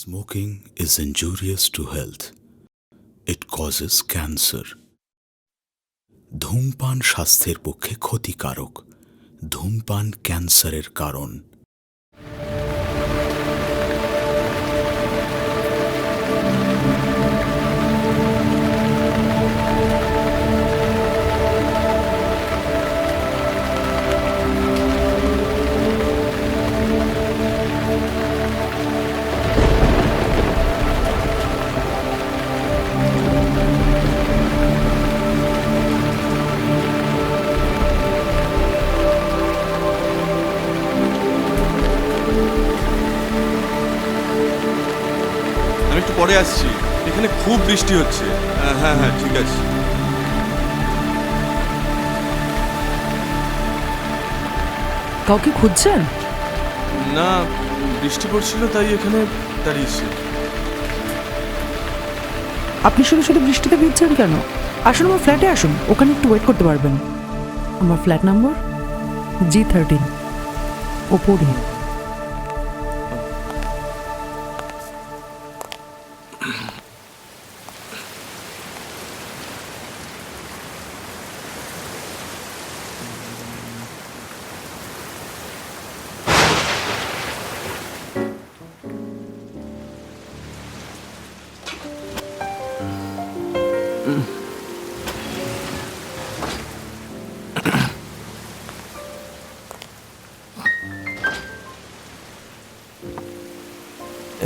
Smoking is injurious to health. It causes cancer. ধূমপান স্বাস্থ্যের পক্ষে ক্ষতিকারক। ধূমপান ক্যান্সারের কারণ। আমি একটু পরে আসছি, এখানে খুব বৃষ্টি হচ্ছে। হ্যাঁ হ্যাঁ ঠিক আছে। কাউকে খুঁজছেন? না, বৃষ্টি পড়ছিল তাই এখানে দাঁড়িয়েছি। আপনি শুধু শুধু বৃষ্টিতে ভিজছেন কেন? আসুন আমার ফ্ল্যাটে আসুন, ওখানে একটু ওয়েট করতে পারবেন। আমার ফ্ল্যাট নাম্বার G13 ওপরে।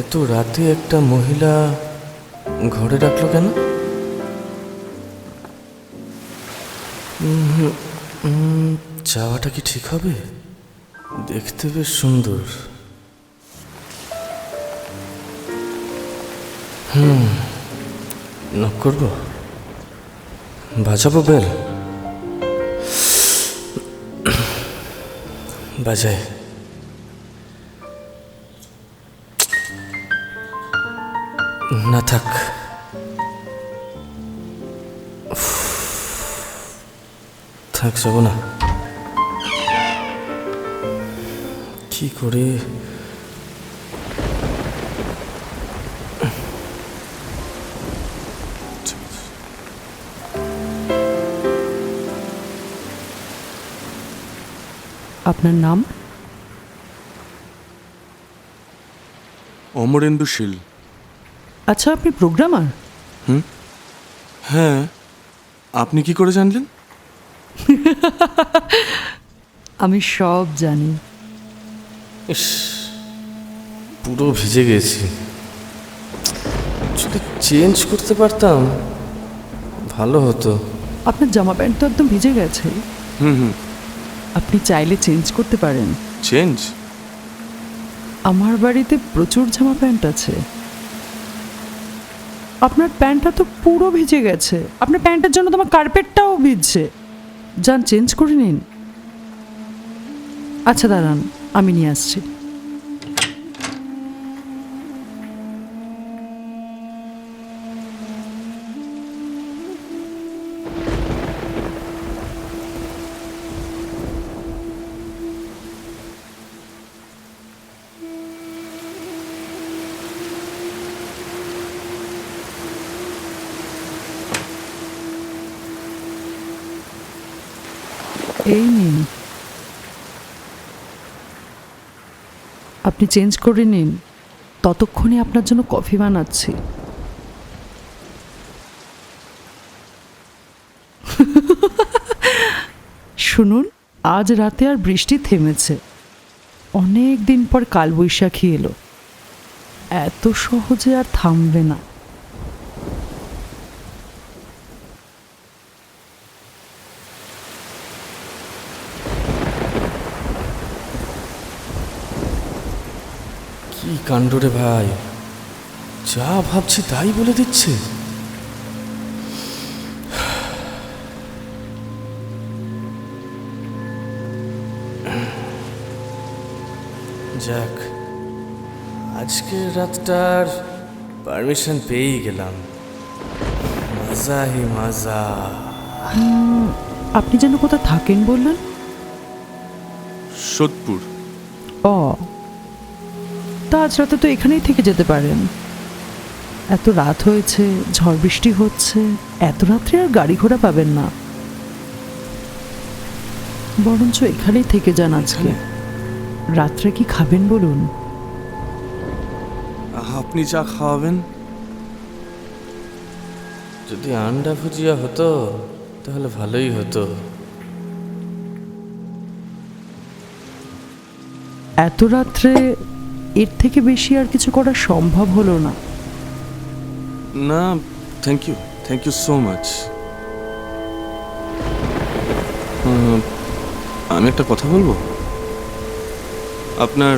এত রাতে একটা মহিলা ঘরে রাখলো কেন? যাওয়াটা কি ঠিক হবে? দেখতে বেশ সুন্দর। নক করবো, বাজাবো বেল? বাজায়। না থাক, থাক, যাব না। কি করে আপনার নাম? অমরেন্দু শীল। আচ্ছা, আপনি প্রোগ্রামার? হ্যাঁ, আপনি কি করে জানলেন? আমি সব জানি। ইস, পুরো ভিজে গেছি। যদি চেঞ্জ করতে পারতাম ভালো হতো। আপনার জামা প্যান্ট তো একদম ভিজে গেছে। আপনি চাইলে চেঞ্জ করতে পারেন। চেঞ্জ? আমার বাড়িতে প্রচুর জামা প্যান্ট আছে। আপনার প্যান্টটা তো পুরো ভিজে গেছে। আপনার প্যান্টের জন্য তোমার কার্পেটটাও ভিজছে। যান, চেঞ্জ করে নিন। আচ্ছা দাঁড়ান, আমি নিয়ে আসছি। এই নিন, আপনি চেঞ্জ করে নিন। ততক্ষণে আপনার জন্য কফি বানাচ্ছি। শুনুন, আজ রাতে আর বৃষ্টি থেমেছে। অনেক দিন পর কালবৈশাখী এলো। এত সহজে আর থামবে না। কি কাণ্ড রে ভাই, যা ভাবছি তাই বলে দিচ্ছে। যাক, আজকের রাতটার পারমিশন পেয়েই গেলাম। মজা হি মজা। আপনি যেন কোথায় থাকেন বললেন? সোদপুর। ও, তা আজ রাতে তো এখানেই থেকে যেতে পারেন। এত রাত হয়েছে, ঝড় বৃষ্টি হচ্ছে, এত রাত্রে আর গাড়ি ঘোড়া পাবেন না। বরঞ্চ এখানেই থেকে যান আজকে। রাত্রে কি খাবেন বলুন? আপনি চা খাওয়াবেন? যদি আন্ডা ভুজিয়া হতো তাহলে ভালোই হতো। এত রাত্রে এর থেকে বেশি আর কিছু করা সম্ভব হলো না। না, থ্যাংক ইউ সো মাচ। আমি একটা কথা বলবো? আপনার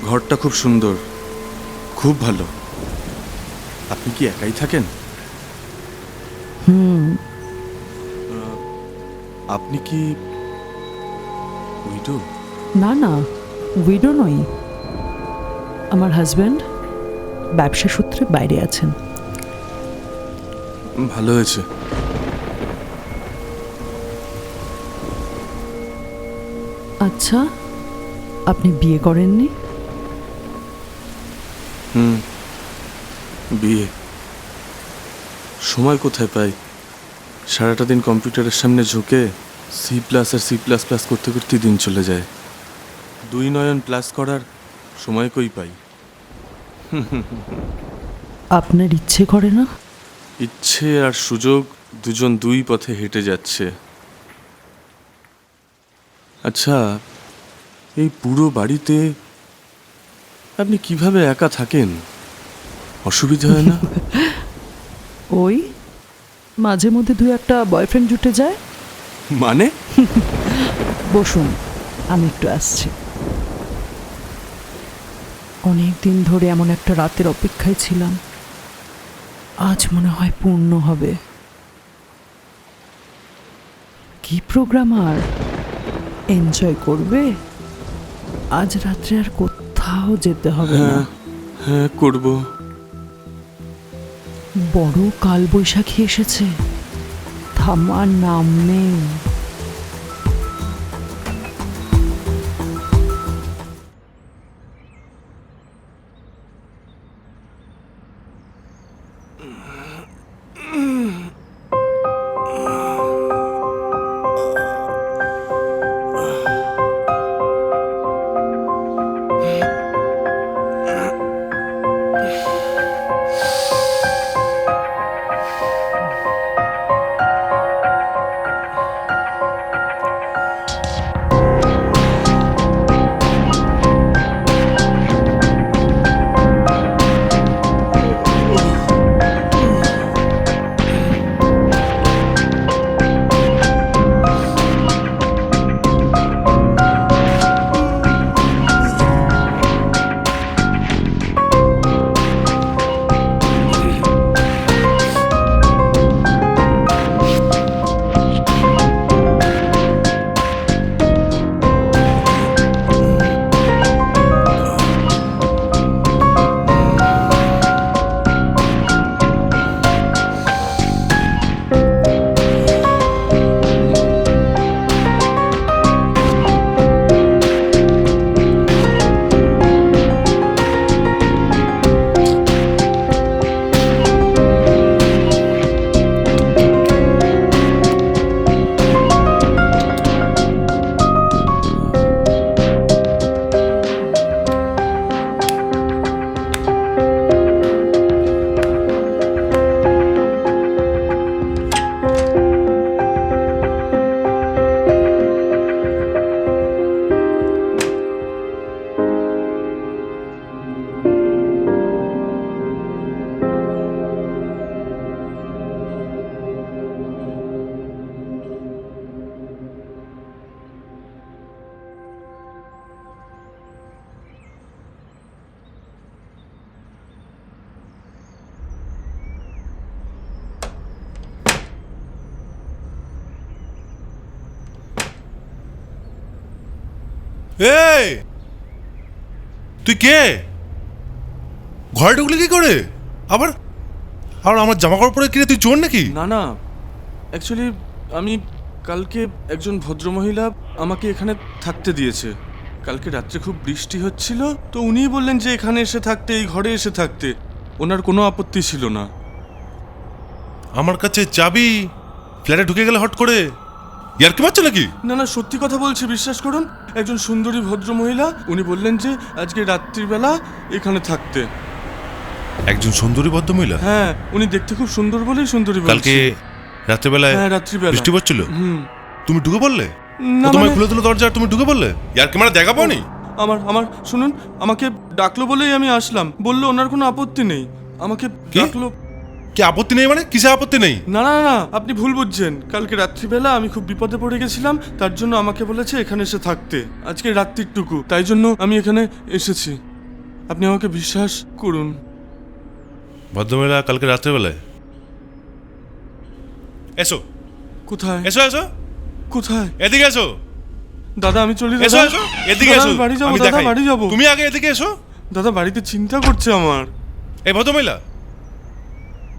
ঘরটা খুব সুন্দর, খুব ভালো। আপনি কি একাই থাকেন? আপনি কি উইডো? না না, উইডো নই। আমার হাজব্যান্ড ব্যবসা সূত্রে বাইরে আছেন। ভালো হয়েছে। আচ্ছা, আপনি বিয়ে করেননি? বিয়ে সময় কোথায় পাই? সারাটা দিন কম্পিউটারের সামনে ঝুঁকে C+ আর C++ করতে করতে দিন চলে যায়। 2 নয়ন প্লাস করার সময় কই পাই? আপনার ইচ্ছে করে না? ইচ্ছে আর সুযোগ দুজন দুই পথে হেঁটে যাচ্ছে। আচ্ছা, এই পুরো বাড়িতে আপনি কিভাবে একা থাকেন? অসুবিধা হয় না? ওই মাঝে মধ্যে দু একটা বয়ফ্রেন্ড জুটে যায়। মানে? বসুন, আমি একটু আসছি। অনেক দিন ধরে এমন একটা রাতের অপেক্ষায় ছিলাম, আজ মনে হয় পূর্ণ হবে। কি প্রোগ্রাম আর এনজয় করবে? আজ রাত্রে আর কোথাও যেতে হবে না। হ্যাঁ, করব। বড় কালবৈশাখী এসেছে, থামার নাম নেই। এই তুই কে? ঘরে ঢুকলি কি করে? আবার আর আমার জামা কাপড় পরে কিনে তুই চোর নাকি? না, অ্যাকচুয়ালি আমি কালকে একজন ভদ্রমহিলা আমাকে এখানে থাকতে দিয়েছে। কালকে রাত্রে খুব বৃষ্টি হচ্ছিল, তো উনিই বললেন যে এখানে এসে থাকতে, এই ঘরে এসে থাকতে। ওনার কোনো আপত্তি ছিল না। আমার কাছে চাবি, ফ্ল্যাটে ঢুকে গেলে হট করে ইয়ার কি মারছো নাকি? না না, সত্যি কথা বলছি, বিশ্বাস করুন। একজন সুন্দরী ভদ্র মহিলা, উনি বললেন যে আজকে রাত্রিবেলা এখানে থাকতে। একজন সুন্দরী ভদ্র মহিলা? হ্যাঁ, উনি দেখতে খুব সুন্দর বলেই সুন্দরী বলছে। কালকে রাত্রেবেলায়? হ্যাঁ, রাত্রিবেলা বৃষ্টি পড়ছিল, হুম। তুমি ঢুকে পড়লে? না ও তোমায় মানে- খুলে দিল দরজা আর তুমি ঢুকে পড়লে? ইয়ার কি মানে দেখা পাওনি? আমার আমার শুনুন, আমাকে ডাকলো বলেই আমি আসলাম। বললো ওনার কোনো আপত্তি নেই। আমাকে কি? ডাকলো। কি আপত্তি নেই মানে? কিসে আপত্তি নেই? না না না, আপনি ভুল বুঝছেন। কালকে রাত্রিবেলা আমি খুব বিপদে পড়ে গেছিলাম, তার জন্য আমাকে বলেছে এখানে এসে থাকতে আজকে রাত্রিটুকু, তাই জন্য আমি এখানে এসেছি। আপনি আমাকে বিশ্বাস করুন। ভদ্রমহিলা কালকে রাত্রেবেলায়? এসো কোথায়? এসো এসো, কোথায়? এদিকে এসো। দাদা আমি চলি। এসো দাদা এসো, এদিকে দাদা, এসো, আমি বাড়ি যাবো। আমি দাদা দেখাই। বাড়ি যাবো। তুমি আগে এদিকে এসো। দাদা বাড়িতে চিন্তা করছে আমার। এই ভদ্রমহিলা,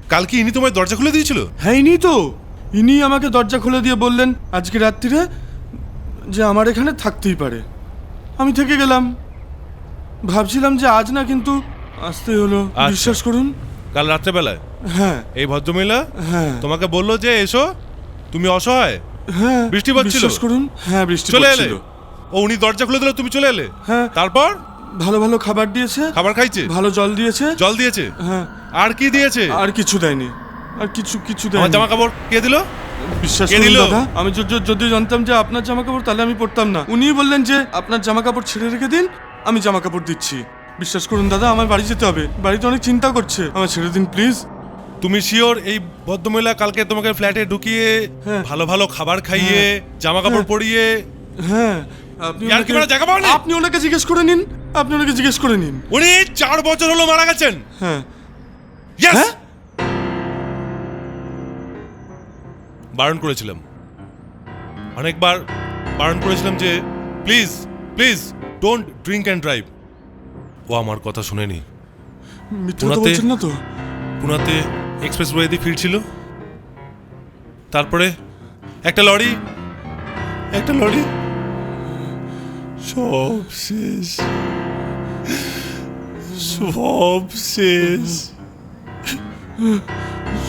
কালকে ইনি তোমায় দরজা খুলে দিয়েছিল? হ্যাঁ, ইনি তো। ইনি আমাকে দরজা খুলে দিয়ে বললেন আজকে রাত্রিরে যে আমার এখানে থাকতেই পারে। আমি থেকে গেলাম, ভাবছিলাম যে আজ না, কিন্তু আসতেই হলো। আচ্ছা। বিশ্বাস করুন। কাল রাত্রেবেলায় হ্যাঁ এই ভদ্রমহিলা হ্যাঁ তোমাকে বললো যে এসো, তুমি অসহায়, হ্যাঁ, বৃষ্টি পড়ছিল। বিশ্বাস করুন। হ্যাঁ, বৃষ্টি চলে এলে। পড়ছিল। ও উনি দরজা খুলে দিল, তুমি চলে এলে। হ্যাঁ। তারপর ভালো ভালো খাবার দিয়েছে, খাবার খাইছে, ভালো জল দিয়েছে। জল দিয়েছে, হ্যাঁ। আর কি দিয়েছে? আর কিছু দেয়নি, আর কিছু আমার দেয়নি। জামা কাপড় কে দিল? বিশ্বাস কে করুন দিল? দাদা, আমি যদি জানতাম যে আপনার জামা কাপড়, তাহলে আমি পরতাম না। উনিই বললেন যে আপনার জামা কাপড় ছেড়ে রেখে দিন, আমি জামা কাপড় দিচ্ছি। বিশ্বাস করুন দাদা, আমার বাড়ি যেতে হবে। বাড়িতে অনেক চিন্তা করছে, আমার ছেড়ে দিন প্লিজ। তুমি শিওর এই ভদ্রমহিলা কালকে তোমাকে ফ্ল্যাটে ঢুকিয়ে হ্যাঁ। ভালো ভালো খাবার খাইয়ে জামা কাপড় হ্যাঁ। পরিয়ে? হ্যাঁ, আপনি ইয়ার কি মানে জায়গা পাওনি? আপনি ওনাকে জিজ্ঞেস করে নিন, আপনি ওনাকে জিজ্ঞেস করে নিন। উনি 4 বছর হলো মারা গেছেন। হ্যাঁ। ইয়েস, হ্যাঁ? বারণ করেছিলাম, অনেকবার বারণ করেছিলাম যে please please don't drink and drive. ও আমার কথা শুনেনি। মিথ্যে কথা ওনাতে- বলছেন না তো? পুনাতে এক্সপ্রেস ওয়ে দিয়ে ফিরছিল, তারপরে একটা লরি সব শেষ, সব শেষ,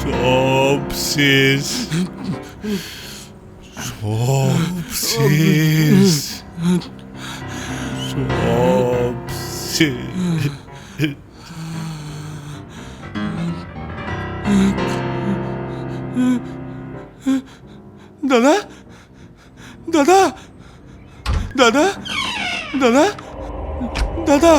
সব শেষ, সব শেষ, সব শেষ। দাদা দাদা দাদা দাদা দাদা